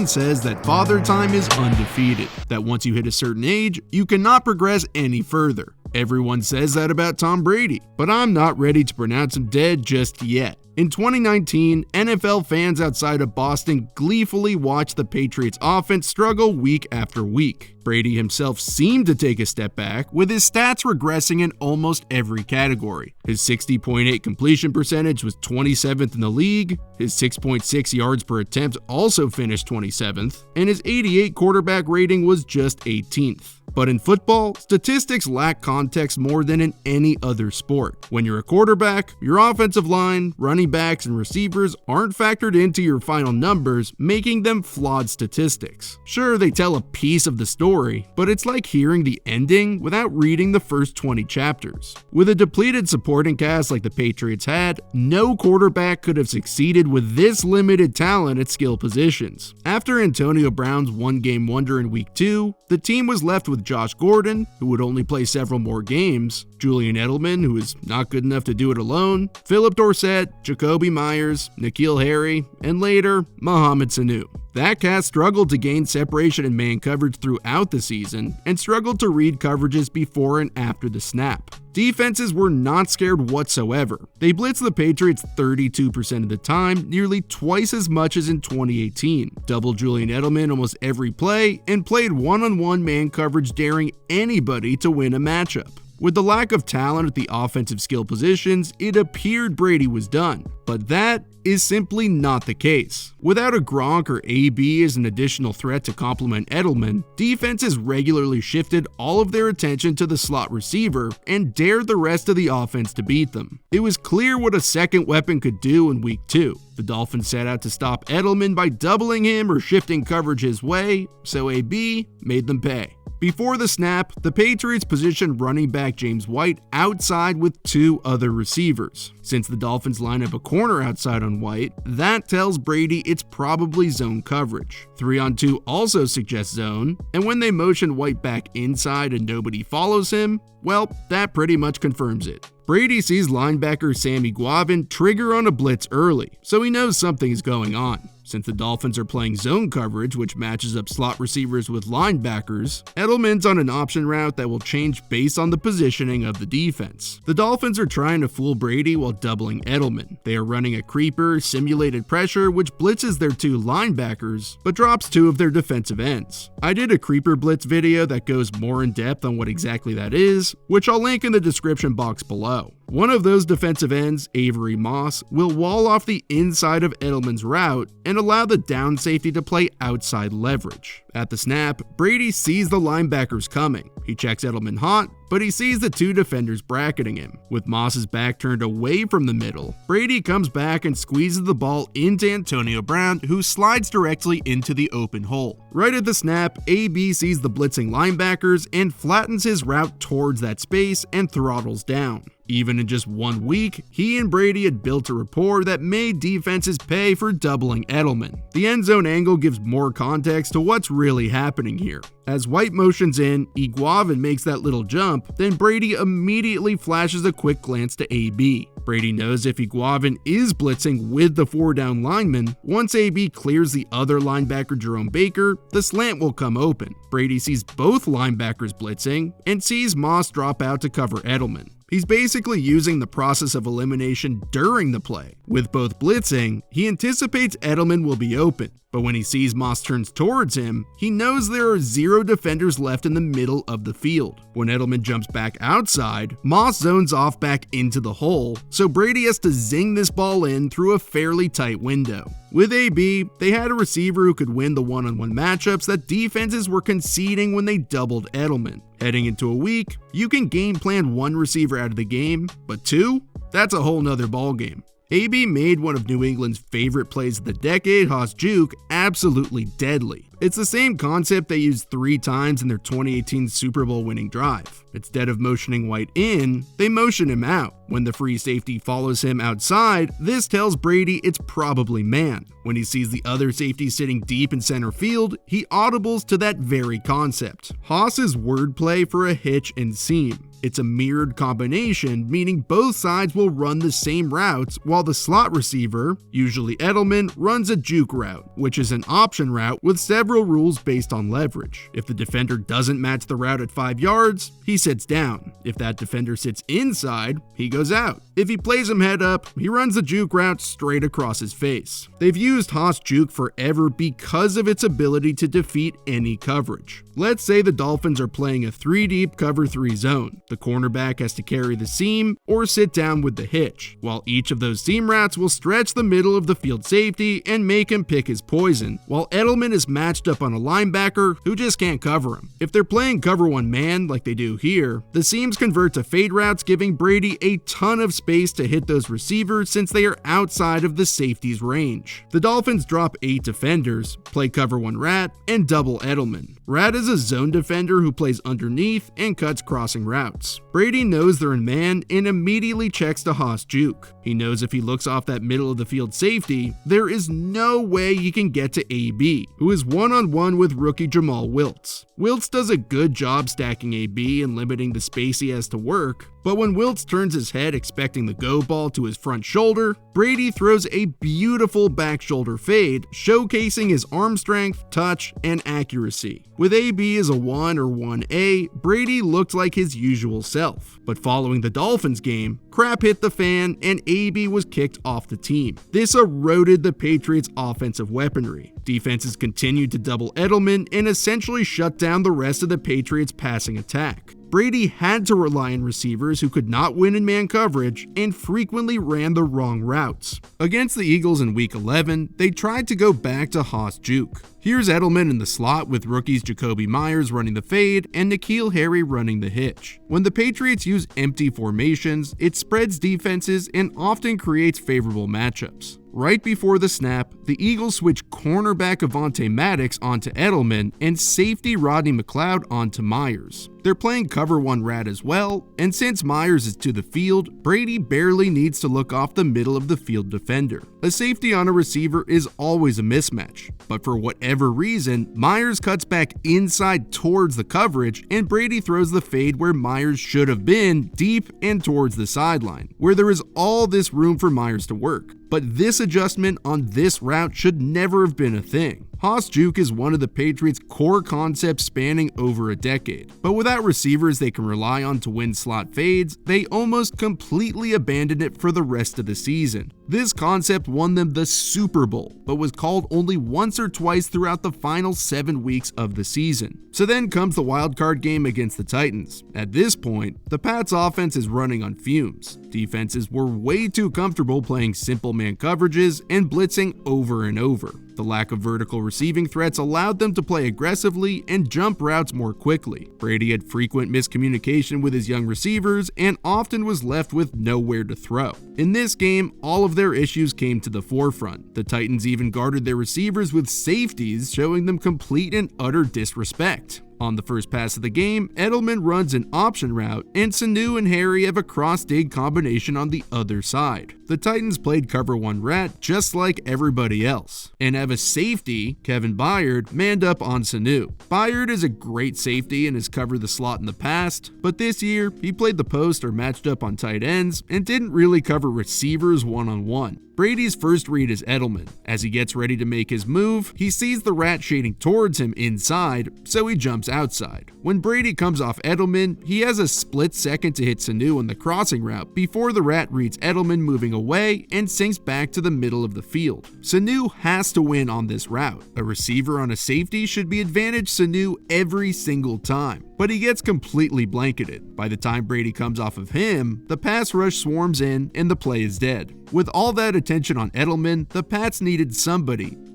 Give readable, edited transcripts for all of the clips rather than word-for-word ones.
everyone says that Father Time is undefeated, that once you hit a certain age, you cannot progress any further. Everyone says that about Tom Brady, but I'm not ready to pronounce him dead just yet. In 2019, NFL fans outside of Boston gleefully watched the Patriots offense struggle week after week. Brady himself seemed to take a step back, with his stats regressing in almost every category. His 60.8 completion percentage was 27th in the league, his 6.6 yards per attempt also finished 27th, and his 88 quarterback rating was just 18th. But in football, statistics lack context more than in any other sport. When you're a quarterback, your offensive line, running backs, and receivers aren't factored into your final numbers, making them flawed statistics. Sure, they tell a piece of the story, but it's like hearing the ending without reading the first 20 chapters. With a depleted supporting cast like the Patriots had, no quarterback could have succeeded with this limited talent at skill positions. After Antonio Brown's one-game wonder in Week 2, the team was left with Josh Gordon, who would only play several more games, Julian Edelman, who is not good enough to do it alone, Philip Dorsett, Jacoby Myers, N'Keal Harry, and later, Mohamed Sanu. That cast struggled to gain separation in man coverage throughout the season and struggled to read coverages before and after the snap. Defenses were not scared whatsoever. They blitzed the Patriots 32% of the time, nearly twice as much as in 2018, doubled Julian Edelman almost every play, and played one-on-one man coverage daring anybody to win a matchup. With the lack of talent at the offensive skill positions, it appeared Brady was done, but that is simply not the case. Without a Gronk or AB as an additional threat to complement Edelman, defenses regularly shifted all of their attention to the slot receiver and dared the rest of the offense to beat them. It was clear what a second weapon could do in Week 2. The Dolphins set out to stop Edelman by doubling him or shifting coverage his way, so AB made them pay. Before the snap, the Patriots positioned running back James White outside with two other receivers. Since the Dolphins line up a corner outside on White, that tells Brady it's probably zone coverage. 3-on-2 also suggests zone, and when they motion White back inside and nobody follows him, well, that pretty much confirms it. Brady sees linebacker Sammy Guavin trigger on a blitz early, so he knows something is going on. Since the Dolphins are playing zone coverage, which matches up slot receivers with linebackers, Edelman's on an option route that will change based on the positioning of the defense. The Dolphins are trying to fool Brady while doubling Edelman. They are running a creeper, simulated pressure, which blitzes their two linebackers, but drops two of their defensive ends. I did a creeper blitz video that goes more in depth on what exactly that is, which I'll link in the description box below. One of those defensive ends, Avery Moss, will wall off the inside of Edelman's route and allow the down safety to play outside leverage. At the snap, Brady sees the linebackers coming. He checks Edelman hot, but he sees the two defenders bracketing him. With Moss's back turned away from the middle, Brady comes back and squeezes the ball into Antonio Brown, who slides directly into the open hole. Right at the snap, AB sees the blitzing linebackers and flattens his route towards that space and throttles down. Even in just 1 week, he and Brady had built a rapport that made defenses pay for doubling Edelman. The end zone angle gives more context to what's really happening here. As White motions in, Iguavin makes that little jump, then Brady immediately flashes a quick glance to AB. Brady knows if Iguavin is blitzing with the 4-down lineman, once AB clears the other linebacker Jerome Baker, the slant will come open. Brady sees both linebackers blitzing and sees Moss drop out to cover Edelman. He's basically using the process of elimination during the play. With both blitzing, he anticipates Edelman will be open, but when he sees Moss turns towards him, he knows there are 0 defenders left in the middle of the field. When Edelman jumps back outside, Moss zones off back into the hole, so Brady has to zing this ball in through a fairly tight window. With AB, they had a receiver who could win the one-on-one matchups that defenses were conceding when they doubled Edelman. Heading into a week, you can game plan 1 receiver out of the game, but 2? That's a whole nother ballgame. AB made one of New England's favorite plays of the decade, Hoss Juke, absolutely deadly. It's the same concept they used 3 times in their 2018 Super Bowl winning drive. Instead of motioning White in, they motion him out. When the free safety follows him outside, this tells Brady it's probably man. When he sees the other safety sitting deep in center field, he audibles to that very concept. Hoss's wordplay for a hitch and seam. It's a mirrored combination, meaning both sides will run the same routes, while the slot receiver, usually Edelman, runs a juke route, which is an option route with several rules based on leverage. If the defender doesn't match the route at 5 yards, he sits down. If that defender sits inside, he goes out. If he plays him head up, he runs the juke route straight across his face. They've used Hoss Juke forever because of its ability to defeat any coverage. Let's say the Dolphins are playing a 3-deep cover 3 zone. The cornerback has to carry the seam or sit down with the hitch, while each of those seam routes will stretch the middle of the field safety and make him pick his poison, while Edelman is matched up on a linebacker who just can't cover him. If they're playing cover 1 man like they do here, the seams convert to fade routes, giving Brady a ton of space to hit those receivers since they are outside of the safety's range. The Dolphins drop 8 defenders, play cover 1 Rat, and double Edelman. Rat is a zone defender who plays underneath and cuts crossing routes. Brady knows they're in man and immediately checks to Hoss Juke. He knows if he looks off that middle of the field safety, there is no way he can get to AB, who is one-on-one with rookie Jamal Wiltz. Wiltz does a good job stacking AB and limiting the space he has to work, but when Wiltz turns his head expecting the go ball to his front shoulder, Brady throws a beautiful back shoulder fade, showcasing his arm strength, touch, and accuracy. With AB as a 1 or 1A, Brady looked like his usual self. But following the Dolphins game, crap hit the fan and AB was kicked off the team. This eroded the Patriots' offensive weaponry. Defenses continued to double Edelman and essentially shut down the rest of the Patriots' passing attack. Brady had to rely on receivers who could not win in man coverage and frequently ran the wrong routes. Against the Eagles in Week 11, they tried to go back to Hoss Juke. Here's Edelman in the slot with rookies Jacoby Myers running the fade and N'Keal Harry running the hitch. When the Patriots use empty formations, it spreads defenses and often creates favorable matchups. Right before the snap, the Eagles switch cornerback Avonte Maddox onto Edelman and safety Rodney McLeod onto Myers. They're playing cover 1 Rat as well, and since Myers is to the field, Brady barely needs to look off the middle of the field defender. A safety on a receiver is always a mismatch, but for whatever reason, Myers cuts back inside towards the coverage, and Brady throws the fade where Myers should have been, deep and towards the sideline, where there is all this room for Myers to work. But this adjustment on this route should never have been a thing. Hoss Juke is one of the Patriots' core concepts spanning over a decade, but without receivers they can rely on to win slot fades, they almost completely abandoned it for the rest of the season. This concept won them the Super Bowl, but was called only once or twice throughout the final 7 weeks of the season. So then comes the wildcard game against the Titans. At this point, the Pats' offense is running on fumes. Defenses were way too comfortable playing simple man coverages and blitzing over and over. The lack of vertical receiving threats allowed them to play aggressively and jump routes more quickly. Brady had frequent miscommunication with his young receivers and often was left with nowhere to throw. In this game, all of their issues came to the forefront. The Titans even guarded their receivers with safeties, showing them complete and utter disrespect. On the first pass of the game, Edelman runs an option route, and Sanu and Harry have a cross-dig combination on the other side. The Titans played cover 1 Rat just like everybody else, and have a safety, Kevin Byard, manned up on Sanu. Byard is a great safety and has covered the slot in the past, but this year, he played the post or matched up on tight ends and didn't really cover receivers one-on-one. Brady's first read is Edelman. As he gets ready to make his move, he sees the Rat shading towards him inside, so he jumps outside. When Brady comes off Edelman, he has a split second to hit Sanu on the crossing route before the Rat reads Edelman moving away and sinks back to the middle of the field. Sanu has to win on this route. A receiver on a safety should be advantage Sanu every single time, but he gets completely blanketed. By the time Brady comes off of him, the pass rush swarms in and the play is dead. With all that attention on Edelman, the Pats needed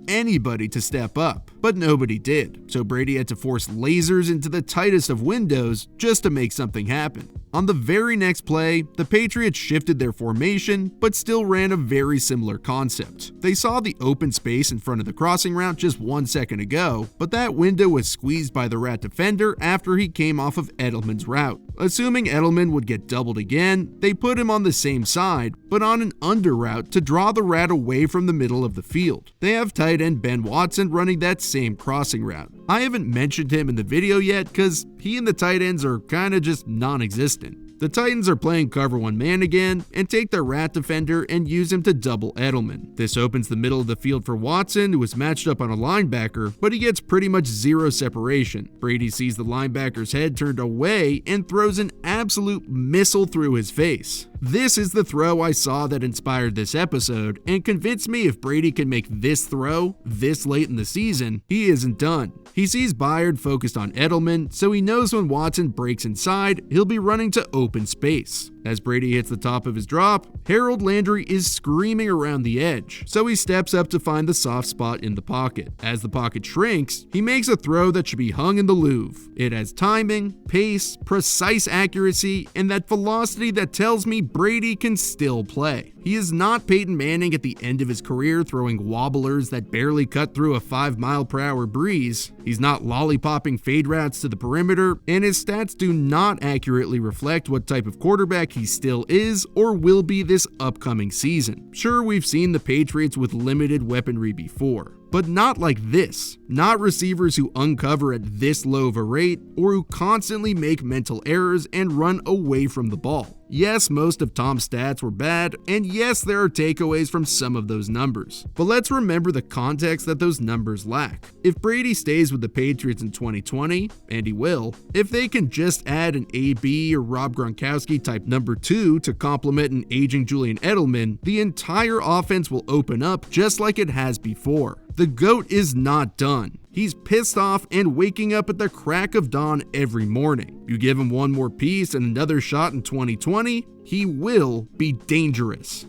anybody to step up, but nobody did, so Brady had to force lasers into the tightest of windows just to make something happen. On the very next play, the Patriots shifted their formation, but still ran a very similar concept. They saw the open space in front of the crossing route just 1 second ago, but that window was squeezed by the Rat defender after he came off of Edelman's route. Assuming Edelman would get doubled again, they put him on the same side, but on an under route to draw the Rat away from the middle of the field. They have tight end Ben Watson running that same crossing route. I haven't mentioned him in the video yet because he and the tight ends are kinda just non-existent. The Titans are playing cover one man again and take their rat defender and use him to double Edelman. This opens the middle of the field for Watson, who is matched up on a linebacker, but he gets pretty much zero separation. Brady sees the linebacker's head turned away and throws an absolute missile through his face. This is the throw I saw that inspired this episode and convinced me if Brady can make this throw this late in the season, he isn't done. He sees Byard focused on Edelman, so he knows when Watson breaks inside, he'll be running to open space. As Brady hits the top of his drop, Harold Landry is screaming around the edge, so he steps up to find the soft spot in the pocket. As the pocket shrinks, he makes a throw that should be hung in the Louvre. It has timing, pace, precise accuracy, and that velocity that tells me Brady can still play. He is not Peyton Manning at the end of his career throwing wobblers that barely cut through a 5-mile-per-hour breeze. He's not lollipopping fade routes to the perimeter, and his stats do not accurately reflect what type of quarterback he still is or will be this upcoming season. Sure, we've seen the Patriots with limited weaponry before, but not like this. Not receivers who uncover at this low of a rate or who constantly make mental errors and run away from the ball. Yes, most of Tom's stats were bad, and yes, there are takeaways from some of those numbers. But let's remember the context that those numbers lack. If Brady stays with the Patriots in 2020, and he will, if they can just add an AB or Rob Gronkowski type number 2 to complement an aging Julian Edelman, the entire offense will open up just like it has before. The GOAT is not done. He's pissed off and waking up at the crack of dawn every morning. You give him one more piece and another shot in 2020, he will be dangerous.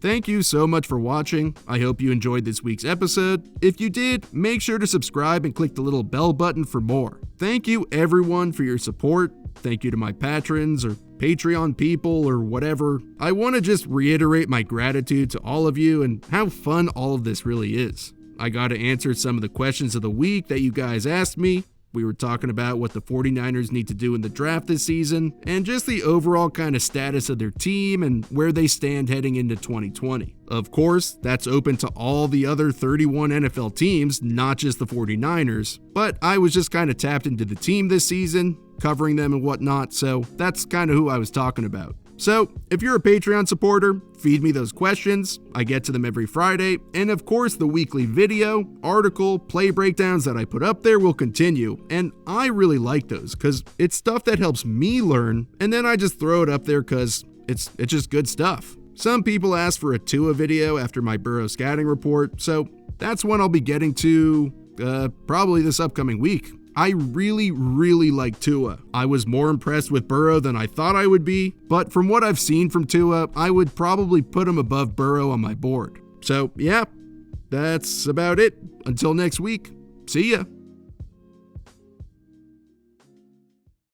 Thank you so much for watching. I hope you enjoyed this week's episode. If you did, make sure to subscribe and click the little bell button for more. Thank you everyone for your support. Thank you to my patrons or Patreon people or whatever. I want to just reiterate my gratitude to all of you and how fun all of this really is. I got to answer some of the questions of the week that you guys asked me. We were talking about what the 49ers need to do in the draft this season, and just the overall kind of status of their team and where they stand heading into 2020. Of course, that's open to all the other 31 NFL teams, not just the 49ers, but I was just kind of tapped into the team this season, covering them and whatnot, so that's kind of who I was talking about. So, if you're a Patreon supporter, feed me those questions. I get to them every Friday, and of course the weekly video, article, play breakdowns that I put up there will continue, and I really like those because it's stuff that helps me learn, and then I just throw it up there because it's just good stuff. Some people ask for a Tua video after my Burrow scouting report, so that's one I'll be getting to probably this upcoming week. I really like Tua. I was more impressed with Burrow than I thought I would be, but from what I've seen from Tua, I would probably put him above Burrow on my board. So yeah, that's about it. Until next week, see ya.